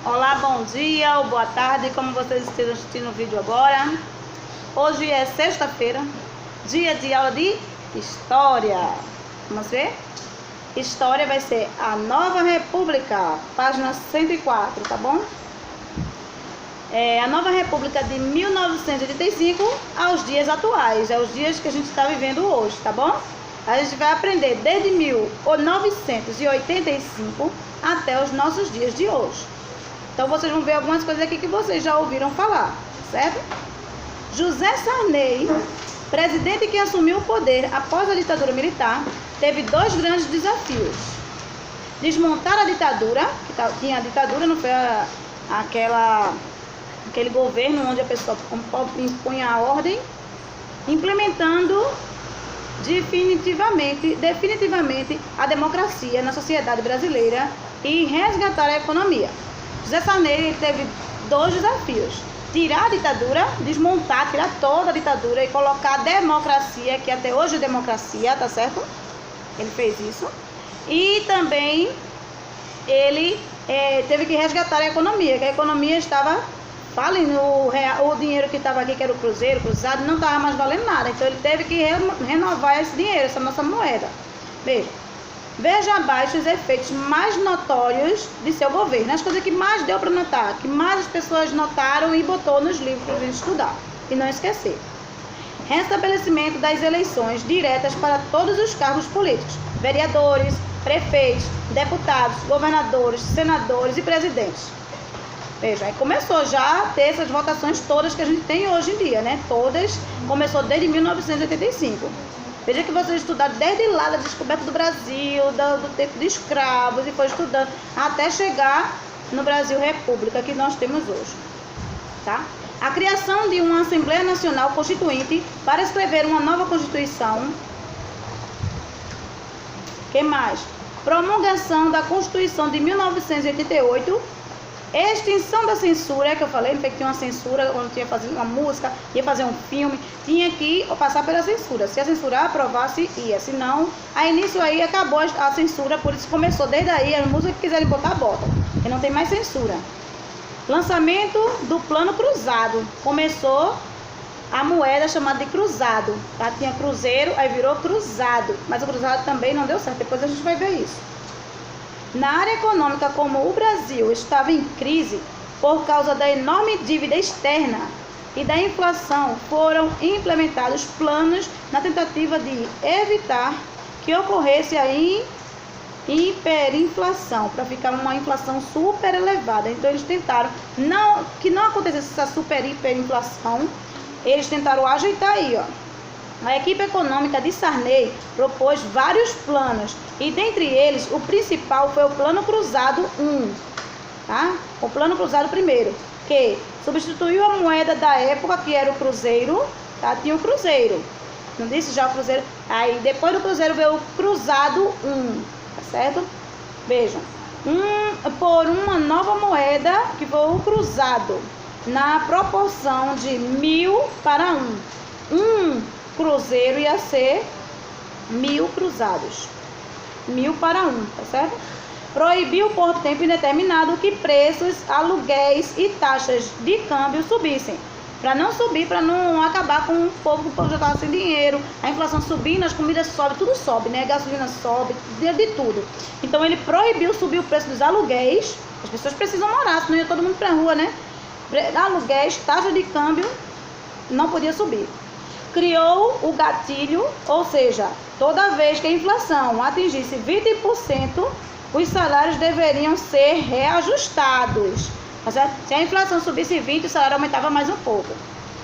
Olá, bom dia ou boa tarde, como vocês estão assistindo o vídeo agora. Hoje é sexta-feira, dia de aula de História. Vamos ver? História vai ser a Nova República, página 104, tá bom? A Nova República de 1985 aos dias atuais, os dias que a gente está vivendo hoje, tá bom? A gente vai aprender desde 1985 até os nossos dias de hoje. Então vocês vão ver algumas coisas aqui que vocês já ouviram falar, certo? José Sarney, presidente que assumiu o poder após a ditadura militar, teve dois grandes desafios: desmontar a ditadura, que tinha a ditadura, não foi aquele governo onde a pessoa impunha a ordem, implementando definitivamente a democracia na sociedade brasileira e resgatar a economia. José Sarney teve dois desafios: tirar a ditadura, desmontar, tirar toda a ditadura e colocar a democracia, que até hoje é democracia, tá certo? Ele fez isso. E também ele teve que resgatar a economia, que a economia estava falindo. O dinheiro que estava aqui, que era o cruzeiro, cruzado, não estava mais valendo nada. Então ele teve que renovar esse dinheiro, essa nossa moeda. Veja abaixo os efeitos mais notórios de seu governo, as coisas que mais deu para notar, que mais as pessoas notaram e botou nos livros para a gente estudar e não esquecer. Restabelecimento das eleições diretas para todos os cargos políticos: vereadores, prefeitos, deputados, governadores, senadores e presidentes. Veja, aí começou já a ter essas votações todas que a gente tem hoje em dia, né? Todas, começou desde 1985. Veja que vocês estudaram desde lá da descoberta do Brasil, do tempo de escravos, e foi estudando até chegar no Brasil República que nós temos hoje, tá? A criação de uma Assembleia Nacional Constituinte para escrever uma nova Constituição. Que mais? Promulgação da Constituição de 1988. Extinção da censura, que eu falei, que tinha uma censura, quando tinha fazer uma música, ia fazer um filme, tinha que passar pela censura. Se a censura aprovasse, ia. Se não, aí nisso aí acabou a censura, por isso começou desde aí, as músicas que quiserem botar, bota, porque não tem mais censura. Lançamento do Plano Cruzado. Começou a moeda chamada de cruzado, tá? Tinha cruzeiro, aí virou cruzado, mas o cruzado também não deu certo, depois a gente vai ver isso. Na área econômica, como o Brasil estava em crise por causa da enorme dívida externa e da inflação, foram implementados planos na tentativa de evitar que ocorresse a hiperinflação, para ficar uma inflação super elevada. Então eles tentaram que não acontecesse essa hiperinflação, eles tentaram ajeitar aí, ó. A equipe econômica de Sarney propôs vários planos, e dentre eles o principal foi o Plano Cruzado 1, tá? O Plano Cruzado primeiro, que substituiu a moeda da época, que era o cruzeiro, tá? Tinha o cruzeiro, não disse já o cruzeiro? Aí depois do cruzeiro veio o Cruzado 1, tá certo? Vejam, por uma nova moeda, que foi o cruzado, na proporção de 1000 para 1. Cruzeiro ia ser 1000 cruzados, 1000 para 1, tá certo? Proibiu por tempo indeterminado que preços, aluguéis e taxas de câmbio subissem, para não subir, para não acabar com o povo já estava sem dinheiro, a inflação subindo, as comidas sobem, tudo sobe, né? A gasolina sobe, de tudo. Então ele proibiu subir o preço dos aluguéis, as pessoas precisam morar, senão ia todo mundo para a rua, né? Aluguéis, taxa de câmbio, não podia subir. Criou o gatilho, ou seja, toda vez que a inflação atingisse 20%, os salários deveriam ser reajustados. Tá certo? Se a inflação subisse 20%, o salário aumentava mais um pouco.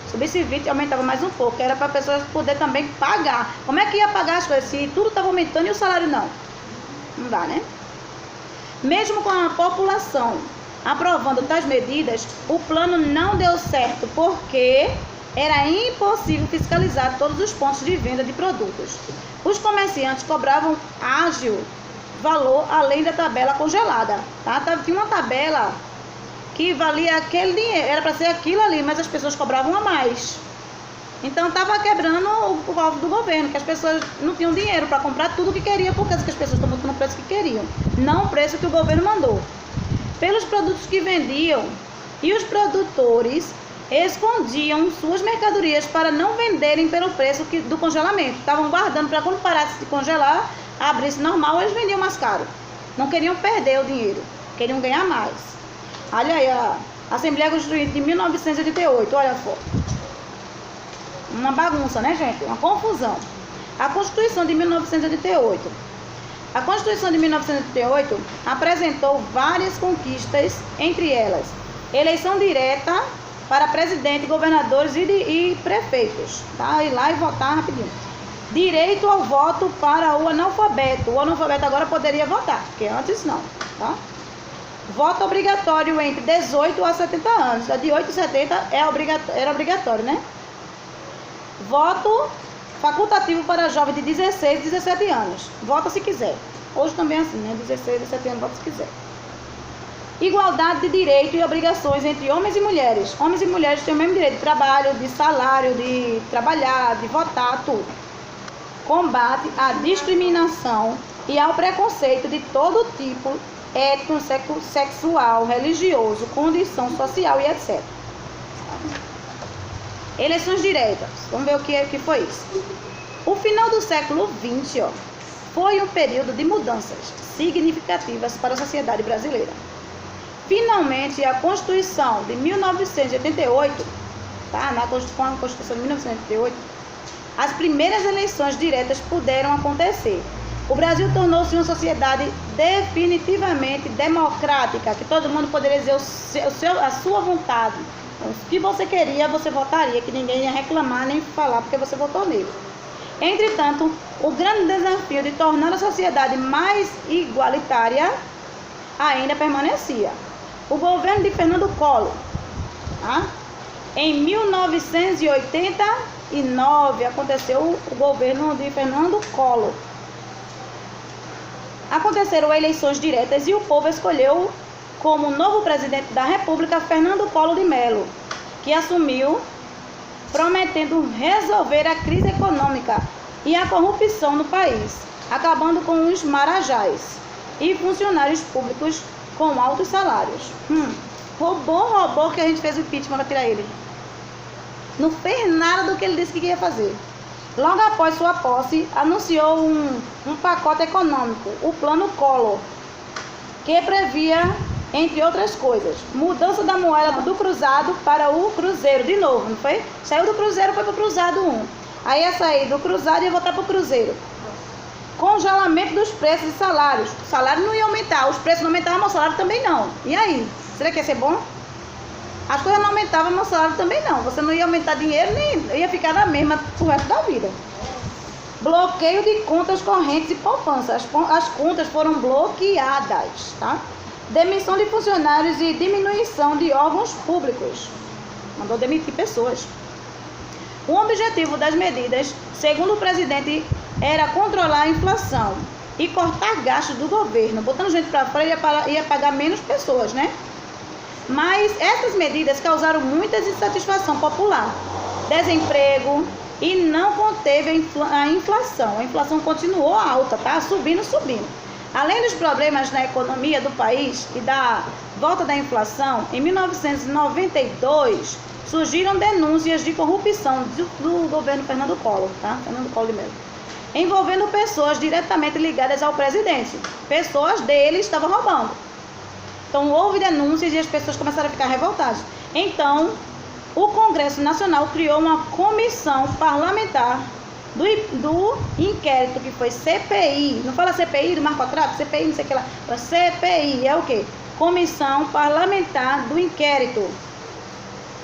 Subisse 20%, aumentava mais um pouco, era para a pessoa poder também pagar. Como é que ia pagar as coisas se tudo estava aumentando e o salário não? Não dá, né? Mesmo com a população aprovando tais medidas, o plano não deu certo, porque era impossível fiscalizar todos os pontos de venda de produtos. Os comerciantes cobravam ágil valor além da tabela congelada, tá? Tinha uma tabela que valia aquele dinheiro, era para ser aquilo ali, mas as pessoas cobravam a mais. Então estava quebrando o alvo do governo, que as pessoas não tinham dinheiro para comprar tudo que queriam, por causa que as pessoas estão botando o preço que queriam, não o preço que o governo mandou. pelos produtos que vendiam, e os produtores escondiam suas mercadorias para não venderem pelo preço do congelamento. Estavam guardando para quando parasse de congelar, abrisse normal, eles vendiam mais caro. Não queriam perder o dinheiro, queriam ganhar mais. Olha aí, a Assembleia Constituinte de 1988, olha a foto. Uma bagunça, né, gente? Uma confusão. A Constituição de 1988. A Constituição de 1988 apresentou várias conquistas, entre elas eleição direta para presidente, governadores e prefeitos, tá? Ir lá e votar rapidinho. Direito ao voto para o analfabeto. O analfabeto agora poderia votar, porque antes não, tá? Voto obrigatório entre 18 a 70 anos. De 8 a 70 era obrigatório, né? Voto facultativo para jovens de 16 a 17 anos. Vota se quiser. Hoje também é assim, né? 16 a 17 anos, vota se quiser. Igualdade de direito e obrigações entre homens e mulheres. Homens e mulheres têm o mesmo direito de trabalho, de salário, de trabalhar, de votar, tudo. Combate à discriminação e ao preconceito de todo tipo, étnico, sexual, religioso, condição social e etc. Eleições diretas. Vamos ver o que foi isso. O final do século XX, foi um período de mudanças significativas para a sociedade brasileira. Finalmente, a Constituição de 1988, tá? Com a Constituição de 1988, as primeiras eleições diretas puderam acontecer. O Brasil tornou-se uma sociedade definitivamente democrática, que todo mundo poderia dizer a sua vontade. Então, o que você queria, você votaria, que ninguém ia reclamar nem falar porque você votou nele. Entretanto, o grande desafio de tornar a sociedade mais igualitária ainda permanecia. O governo de Fernando Collor, tá? Em 1989 aconteceu o governo de Fernando Collor. Aconteceram eleições diretas e o povo escolheu como novo presidente da República Fernando Collor de Mello, que assumiu prometendo resolver a crise econômica e a corrupção no país, acabando com os marajás e funcionários públicos com altos salários. Roubou que a gente fez o impeachment para tirar ele. Não fez nada do que ele disse que ia fazer. Logo após sua posse, anunciou um pacote econômico, o Plano Collor, que previa, entre outras coisas, mudança da moeda do cruzado para o cruzeiro, de novo, não foi? Saiu do cruzeiro, foi para o cruzado 1. Aí ia sair do cruzado e ia voltar para o cruzeiro. Congelamento dos preços e salários. O salário não ia aumentar, os preços não aumentavam, mas o salário também não. E aí? Será que ia ser bom? As coisas não aumentavam, mas o salário também não. Você não ia aumentar dinheiro, nem ia ficar na mesma pro resto da vida. Bloqueio de contas correntes e poupança. As contas foram bloqueadas, tá? Demissão de funcionários e diminuição de órgãos públicos. Mandou demitir pessoas. O objetivo das medidas, segundo o presidente, era controlar a inflação e cortar gastos do governo. Botando gente para fora, ia pagar menos pessoas, né? Mas essas medidas causaram muita insatisfação popular, desemprego e não conteve a inflação. A inflação continuou alta, tá? Subindo. Além dos problemas na economia do país e da volta da inflação, em 1992 surgiram denúncias de corrupção do governo Fernando Collor, tá? Fernando Collor de Mello, envolvendo pessoas diretamente ligadas ao presidente. Pessoas dele estavam roubando. Então houve denúncias e as pessoas começaram a ficar revoltadas. Então, o Congresso Nacional criou uma comissão parlamentar do inquérito, que foi CPI. Não fala CPI do Marco Tráfico, CPI não sei o que lá. CPI é o quê? Comissão Parlamentar do Inquérito.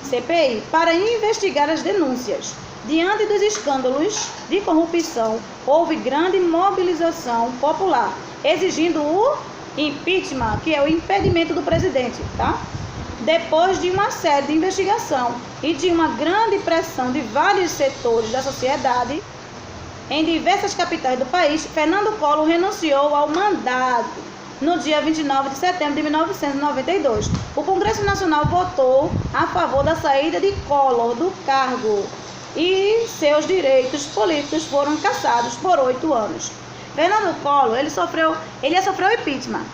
CPI, para investigar as denúncias. Diante dos escândalos de corrupção, houve grande mobilização popular, exigindo o impeachment, que é o impedimento do presidente, tá? Depois de uma série de investigação e de uma grande pressão de vários setores da sociedade, em diversas capitais do país, Fernando Collor renunciou ao mandato no dia 29 de setembro de 1992. O Congresso Nacional votou a favor da saída de Collor do cargo e seus direitos políticos foram cassados por 8 anos. Fernando Collor, ele ia sofrer o impeachment.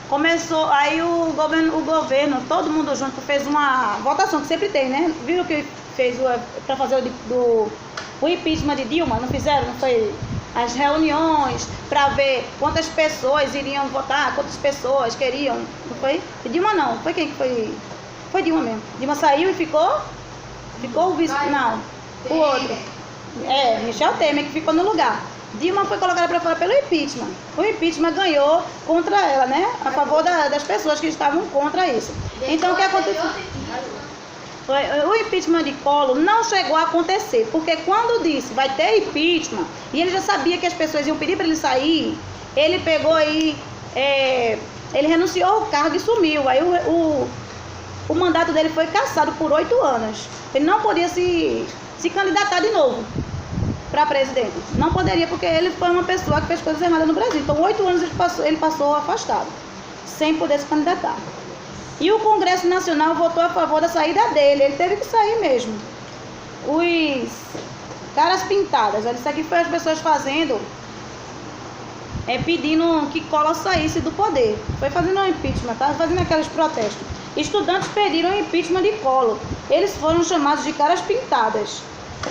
Começou, aí o governo, todo mundo junto, fez uma votação que sempre tem, né? Viram que fez para fazer o impeachment de Dilma, não fizeram? Não foi? As reuniões para ver quantas pessoas iriam votar, quantas pessoas queriam, não foi? E Dilma não, foi quem que foi? Foi Dilma mesmo. Dilma saiu e ficou o vice, não, o outro. Michel Temer que ficou no lugar. Dilma foi colocada para fora pelo impeachment. O impeachment ganhou contra ela, né? A favor das pessoas que estavam contra isso. Então o que aconteceu? O impeachment de Collor não chegou a acontecer, porque quando disse vai ter impeachment, e ele já sabia que as pessoas iam pedir para ele sair, ele pegou aí, ele renunciou ao cargo e sumiu. Aí o mandato dele foi cassado por 8 anos. Ele não podia se candidatar de novo para presidente. Não poderia, porque ele foi uma pessoa que fez coisas erradas no Brasil. Então 8 anos ele passou afastado, sem poder se candidatar. E o Congresso Nacional votou a favor da saída dele. Ele teve que sair mesmo. Os caras pintadas. Olha, isso aqui foi as pessoas fazendo, pedindo que Collor saísse do poder. Foi fazendo um impeachment, tá? Fazendo aqueles protestos. Estudantes pediram o impeachment de Collor. Eles foram chamados de caras pintadas.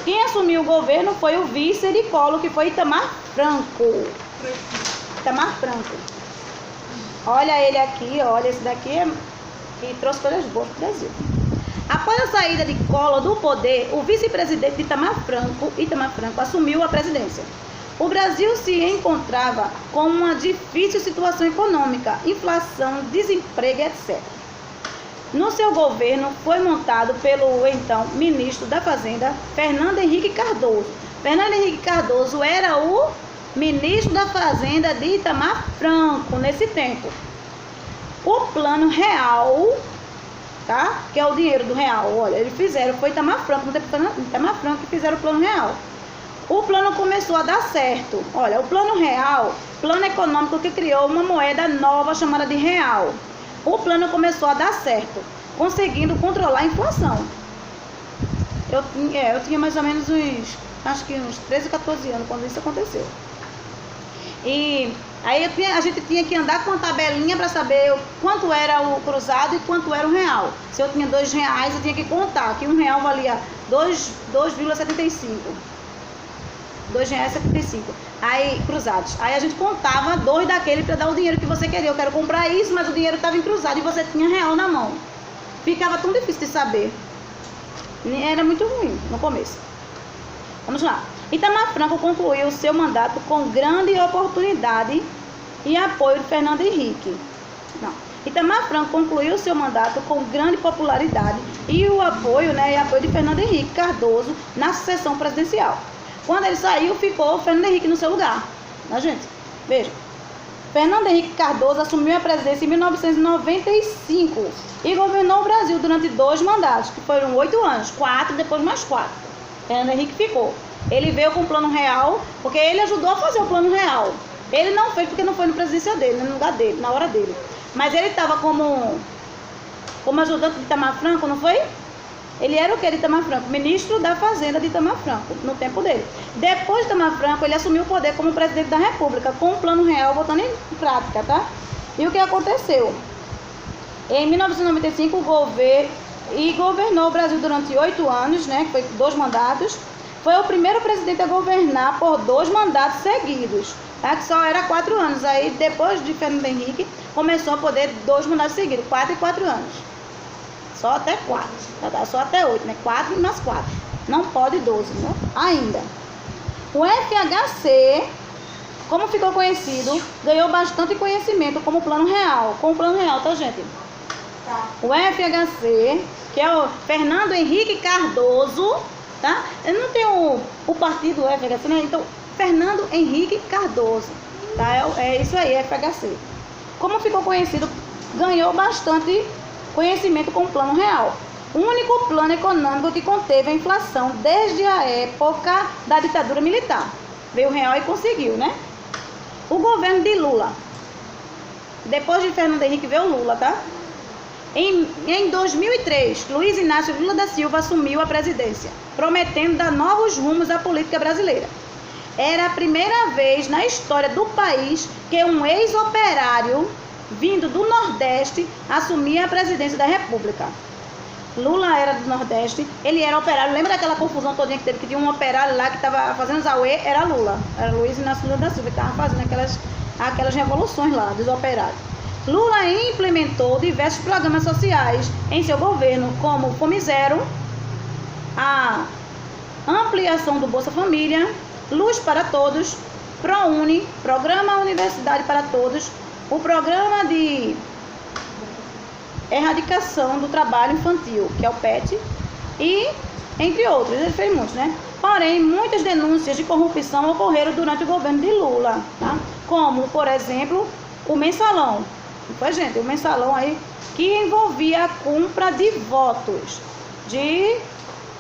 Quem assumiu o governo foi o vice de Collor, que foi Itamar Franco. Itamar Franco. Olha ele aqui, olha, esse daqui que trouxe coisas boas para o Brasil. Após a saída de Collor do poder, o vice-presidente Itamar Franco assumiu a presidência. O Brasil se encontrava com uma difícil situação econômica, inflação, desemprego, etc. No seu governo foi montado pelo então ministro da Fazenda, Fernando Henrique Cardoso. Fernando Henrique Cardoso era o ministro da Fazenda de Itamar Franco nesse tempo. O plano real, tá? Que é o dinheiro do real. Olha, eles fizeram, foi Itamar Franco, Itamar Franco que fizeram o plano real. O plano começou a dar certo. Olha, o plano real, plano econômico que criou uma moeda nova chamada de real. O plano começou a dar certo, conseguindo controlar a inflação. Eu tinha mais ou menos uns 13, 14 anos quando isso aconteceu. E aí a gente tinha que andar com uma tabelinha para saber quanto era o cruzado e quanto era o real. Se eu tinha R$2, eu tinha que contar que um real valia 2,75. R$2,75. Aí, cruzados. Aí a gente contava 2 daquele para dar o dinheiro que você queria. Eu quero comprar isso, mas o dinheiro estava em cruzado e você tinha real na mão. Ficava tão difícil de saber. Era muito ruim no começo. Vamos lá. Itamar Franco concluiu seu mandato com grande oportunidade e apoio de Fernando Henrique. Itamar Franco concluiu seu mandato com grande popularidade e o apoio, de Fernando Henrique Cardoso na sucessão presidencial. Quando ele saiu, ficou Fernando Henrique no seu lugar. Gente? Veja. Fernando Henrique Cardoso assumiu a presidência em 1995 e governou o Brasil durante 2 mandatos, que foram 8 anos, 4, depois mais 4. Fernando Henrique ficou. Ele veio com o plano real, porque ele ajudou a fazer o plano real. Ele não fez porque não foi no presidencial dele, no lugar dele, na hora dele. Mas ele estava como ajudante de Itamar Franco, não foi? Ele era o que de Itamar Franco? Ministro da Fazenda de Itamar Franco, no tempo dele. Depois de Itamar Franco, ele assumiu o poder como presidente da República, com o plano real botando em prática, tá? E o que aconteceu? Em 1995, governou o Brasil durante 8 anos, que foi 2 mandatos. Foi o primeiro presidente a governar por 2 mandatos seguidos, tá? Que só era 4 anos. Aí, depois de Fernando Henrique, começou a poder 2 mandatos seguidos, 4 e 4 anos. Só até 4, tá? Só até 8, 4 e mais 4. Não pode 12, né? Ainda. O FHC, como ficou conhecido, ganhou bastante conhecimento como plano real. Com o plano real, tá, gente? Tá. O FHC, que é o Fernando Henrique Cardoso, tá? Eu não tenho o partido FHC, né? Então, Fernando Henrique Cardoso, tá? É isso aí, FHC. Como ficou conhecido, ganhou bastante conhecimento com o plano real. O único plano econômico que conteve a inflação desde a época da ditadura militar. Veio o real e conseguiu, né? O governo de Lula. Depois de Fernando Henrique veio o Lula, tá? Em 2003, Luiz Inácio Lula da Silva assumiu a presidência, prometendo dar novos rumos à política brasileira. Era a primeira vez na história do país que um ex-operário vindo do Nordeste, assumia a presidência da República. Lula era do Nordeste, ele era operário. Lembra daquela confusão todinha que teve, que tinha um operário lá que estava fazendo zauê? Era Lula, era Luiz Inácio Lula da Silva, que estava fazendo aquelas revoluções lá dos operários. Lula implementou diversos programas sociais em seu governo, como Fome Zero, a ampliação do Bolsa Família, Luz para Todos, ProUni, Programa Universidade para Todos, o Programa de Erradicação do Trabalho Infantil, que é o PET, e entre outros. Ele fez muitos, né? Porém, muitas denúncias de corrupção ocorreram durante o governo de Lula, tá? Como, por exemplo, o mensalão. Foi, gente, o mensalão aí que envolvia a compra de votos de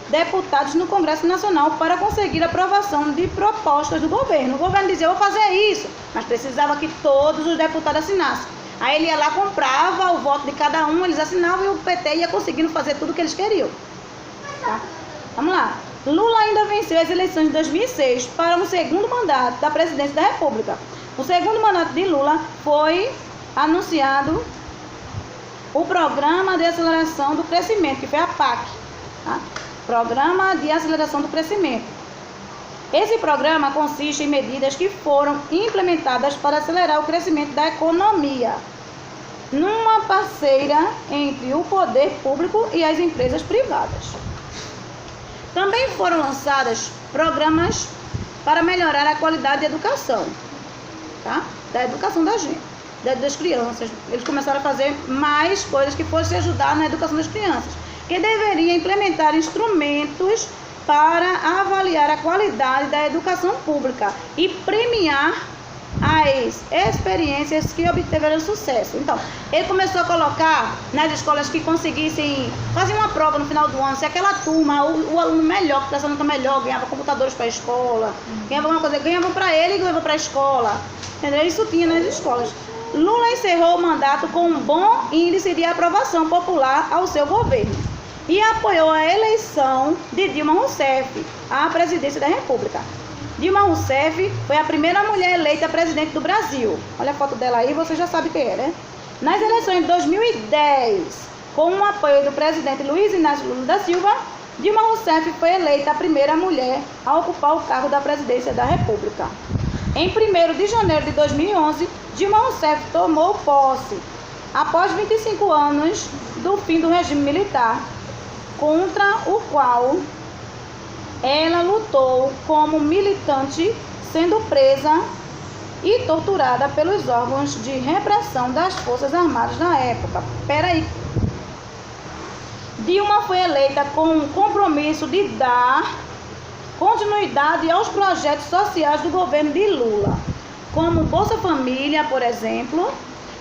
deputados no Congresso Nacional para conseguir a aprovação de propostas do governo. O governo dizia, eu vou fazer isso, mas precisava que todos os deputados assinassem. Aí ele ia lá, comprava o voto de cada um, eles assinavam e o PT ia conseguindo fazer tudo o que eles queriam. Tá? Vamos lá. Lula ainda venceu as eleições de 2006 para um segundo mandato da presidência da República. O segundo mandato de Lula foi anunciado o Programa de Aceleração do Crescimento, que foi a PAC. Tá? Programa de Aceleração do Crescimento. Esse programa consiste em medidas que foram implementadas para acelerar o crescimento da economia, numa parceria entre o poder público e as empresas privadas. Também foram lançados programas para melhorar a qualidade da educação, tá? Da educação da gente, das crianças. Eles começaram a fazer mais coisas que fossem ajudar na educação das crianças, que deveria implementar instrumentos para avaliar a qualidade da educação pública e premiar as experiências que obtiveram sucesso. Então, ele começou a colocar nas escolas que conseguissem fazer uma prova no final do ano, se aquela turma, o aluno melhor, que está sendo melhor, ganhava computadores para a escola, ganhava uma coisa, ganhava para ele e ganhava para a escola. Entendeu? Isso tinha nas escolas. Lula encerrou o mandato com um bom índice de aprovação popular ao seu governo e apoiou a eleição de Dilma Rousseff à presidência da República. Dilma Rousseff foi a primeira mulher eleita presidente do Brasil. Olha a foto dela aí, você já sabe quem é, né? Nas eleições de 2010, com o apoio do presidente Luiz Inácio Lula da Silva, Dilma Rousseff foi eleita a primeira mulher a ocupar o cargo da presidência da República. Em 1º de janeiro de 2011, Dilma Rousseff tomou posse, após 25 anos do fim do regime militar, contra o qual ela lutou como militante, sendo presa e torturada pelos órgãos de repressão das Forças Armadas na época. Peraí. Dilma foi eleita com o compromisso de dar continuidade aos projetos sociais do governo de Lula, como Bolsa Família, por exemplo,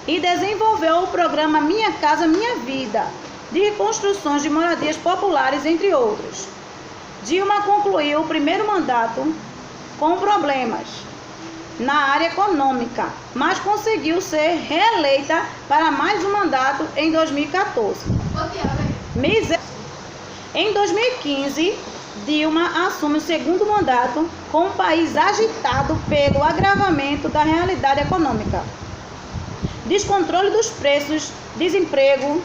e desenvolveu o programa Minha Casa Minha Vida, de reconstruções de moradias populares, entre outros. Dilma concluiu o primeiro mandato com problemas na área econômica, mas conseguiu ser reeleita para mais um mandato em 2014. Em 2015, Dilma assume o segundo mandato com o país agitado pelo agravamento da realidade econômica, descontrole dos preços, desemprego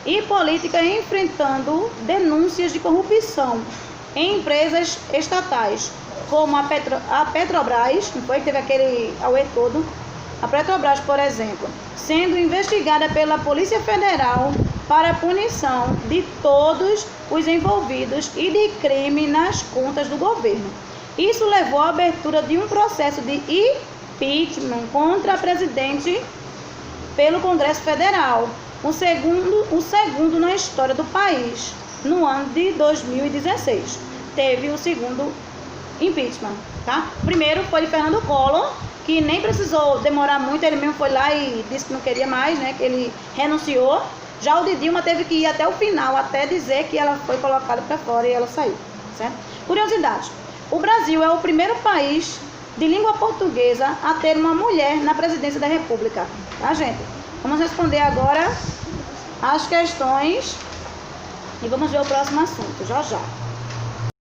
e política enfrentando denúncias de corrupção em empresas estatais, como a Petrobras, não foi que teve aquele auê todo? A Petrobras, por exemplo, sendo investigada pela Polícia Federal para punição de todos os envolvidos e de crime nas contas do governo. Isso levou à abertura de um processo de impeachment contra a presidente pelo Congresso Federal, o segundo na história do país. No ano de 2016, teve o segundo impeachment, tá? O primeiro foi de Fernando Collor, que nem precisou demorar muito, ele mesmo foi lá e disse que não queria mais, né? Que ele renunciou. Já o de Dilma teve que ir até o final, até dizer que ela foi colocada para fora e ela saiu, certo? Curiosidade: o Brasil é o primeiro país de língua portuguesa a ter uma mulher na presidência da República, tá, gente? Vamos responder agora as questões e vamos ver o próximo assunto, já já.